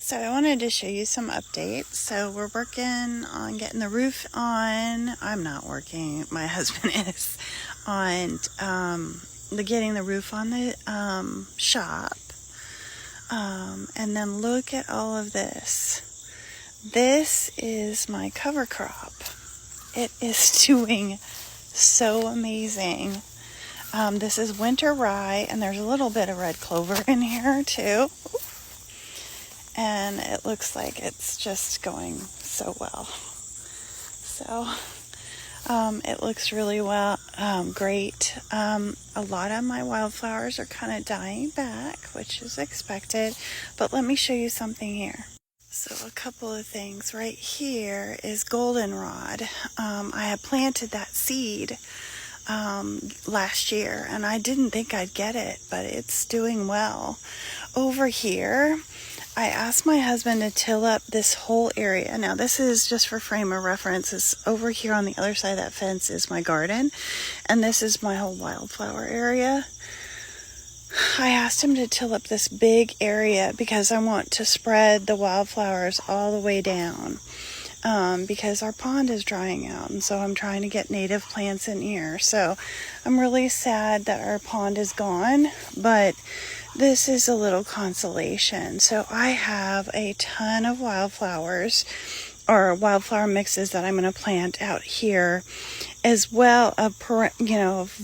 So I wanted to show you some updates. So we're working on getting the roof on. I'm not working, my husband is, on getting the roof on the shop. And then look at all of this. This is my cover crop. It is doing so amazing. This is winter rye, and there's a little bit of red clover in here too. And it looks like it's just going so well. So it looks really great. A lot of my wildflowers are kind of dying back, which is expected. But let me show you something here. So a couple of things. Right here is goldenrod. I had planted that seed last year, and I didn't think I'd get it, but it's doing well. Over here, I asked my husband to till up this whole area. Now, this is just for frame of reference. It's over here on the other side of that fence is my garden, and this is my whole wildflower area. I asked him to till up this big area because I want to spread the wildflowers all the way down. Because our pond is drying out, and so I'm trying to get native plants in here. So I'm really sad that our pond is gone, but this is a little consolation. So I have a ton of wildflowers, or wildflower mixes, that I'm going to plant out here, as well of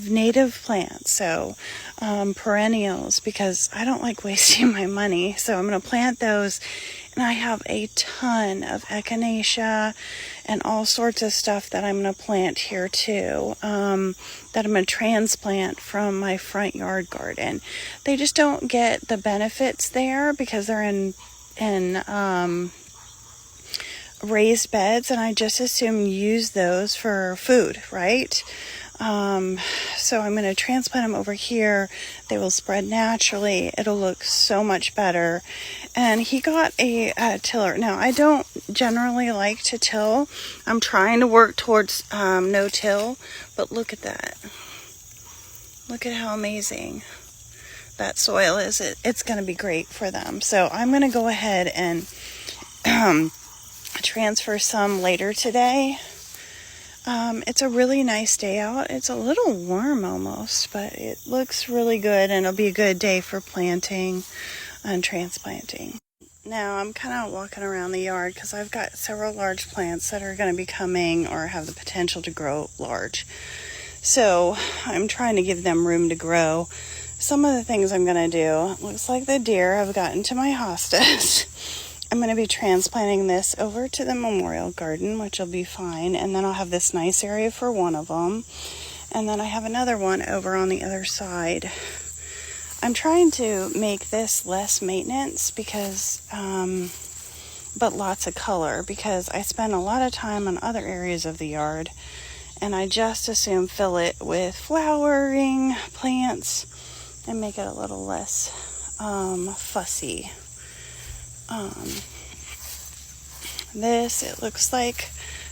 native plants, so perennials, because I don't like wasting my money. So I'm going to plant those. And I have a ton of echinacea and all sorts of stuff that I'm going to plant here too, that I'm going to transplant from my front yard garden. They just don't get the benefits there because they're in raised beds, and I just assume use those for food, right? So I'm going to transplant them over here. They will spread naturally. It'll look so much better. And he got a tiller. Now, I don't generally like to till. I'm trying to work towards no-till, but look at that. Look at how amazing that soil is. It's going to be great for them. So I'm going to go ahead and transfer some later today. It's a really nice day out. It's a little warm almost, but it looks really good, and it'll be a good day for planting and transplanting. Now I'm kind of walking around the yard because I've got several large plants that are going to be coming or have the potential to grow large. So I'm trying to give them room to grow. Some of the things I'm going to do, looks like the deer have gotten to my hostas. I'm going to be transplanting this over to the memorial garden, which will be fine. And then I'll have this nice area for one of them. And then I have another one over on the other side. I'm trying to make this less maintenance because, but lots of color, because I spend a lot of time on other areas of the yard. And I just assume fill it with flowering plants and make it a little less fussy. This, it looks like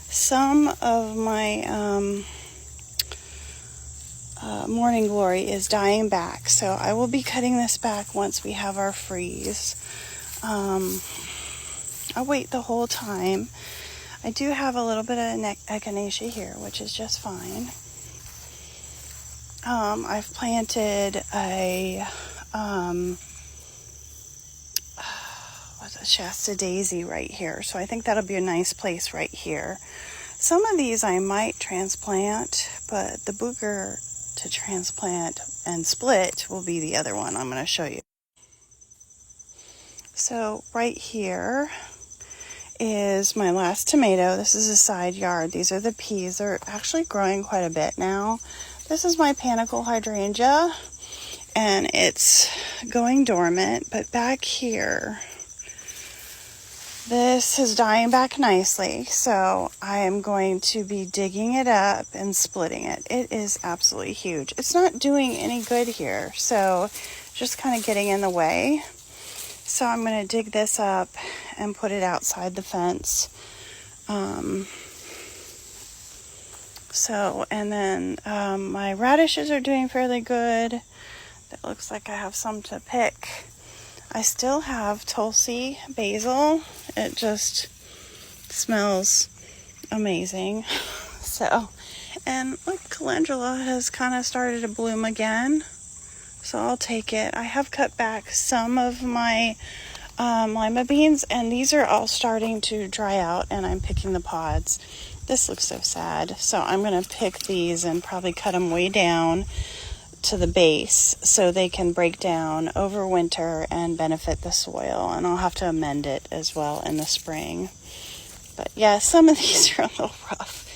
some of my morning glory is dying back, so I will be cutting this back once we have our freeze. I'll wait the whole time. I do have a little bit of echinacea here, which is just fine. I've planted a Shasta daisy right here, so I think that'll be a nice place right here. Some of these I might transplant, but the booger to transplant and split will be the other one I'm going to show you. So right here is my last tomato. This is a side yard. These are the peas. They're actually growing quite a bit now. This is my panicle hydrangea, and it's going dormant, but back here, this is dying back nicely, so I am going to be digging it up and splitting it. It is absolutely huge. It's not doing any good here, so just kind of getting in the way. So I'm going to dig this up and put it outside the fence. And then my radishes are doing fairly good. It looks like I have some to pick. I still have Tulsi basil. It just smells amazing. So, and look, calendula has kind of started to bloom again. So I'll take it. I have cut back some of my lima beans, and these are all starting to dry out, and I'm picking the pods. This looks so sad. So I'm going to pick these and probably cut them way down to the base so they can break down over winter and benefit the soil. And I'll have to amend it as well in the spring. But yeah, some of these are a little rough.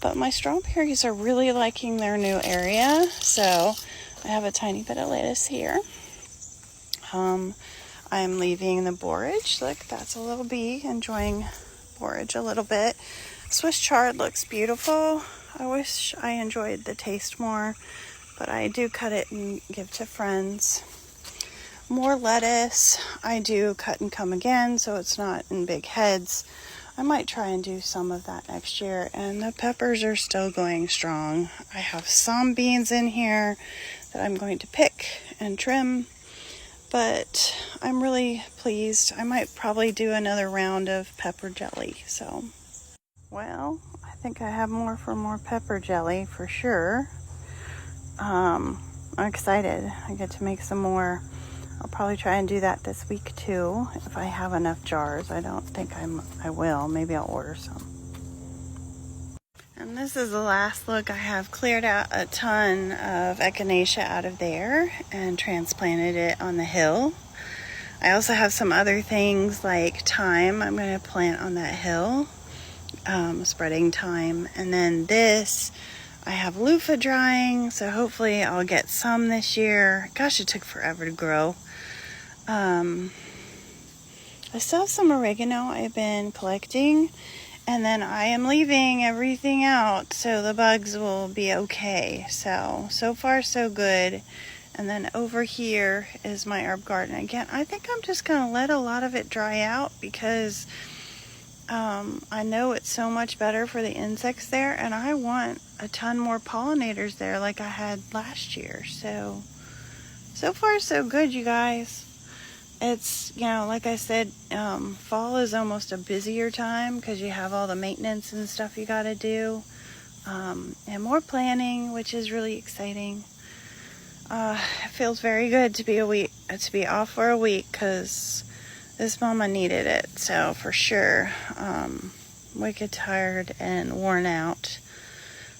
But my strawberries are really liking their new area. So I have a tiny bit of lettuce here. I'm leaving the borage. Look, that's a little bee enjoying borage a little bit. Swiss chard looks beautiful. I wish I enjoyed the taste more, but I do cut it and give to friends. More lettuce. I do cut and come again, so it's not in big heads. I might try and do some of that next year. And the peppers are still going strong. I have some beans in here that I'm going to pick and trim. But I'm really pleased. I might probably do another round of pepper jelly. So, well, I think I have more pepper jelly for sure. I'm excited. I get to make some more. I'll probably try and do that this week too, if I have enough jars. I don't think I will. Maybe I'll order some. And this is the last look. I have cleared out a ton of echinacea out of there and transplanted it on the hill. I also have some other things like thyme I'm going to plant on that hill, spreading thyme. And then this, I have loofah drying, so hopefully I'll get some this year. Gosh, it took forever to grow. I still have some oregano I've been collecting. And then I am leaving everything out so the bugs will be okay. So far so good. And then over here is my herb garden. Again, I think I'm just going to let a lot of it dry out because I know it's so much better for the insects there. And I want a ton more pollinators there like I had last year. So far so good, you guys. It's, like I said, fall is almost a busier time because you have all the maintenance and stuff you got to do, and more planning, which is really exciting. It feels very good to be off for a week because this mama needed it. So for sure, wicked tired and worn out.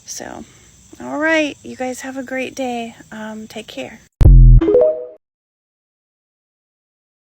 So, all right, you guys have a great day. Take care.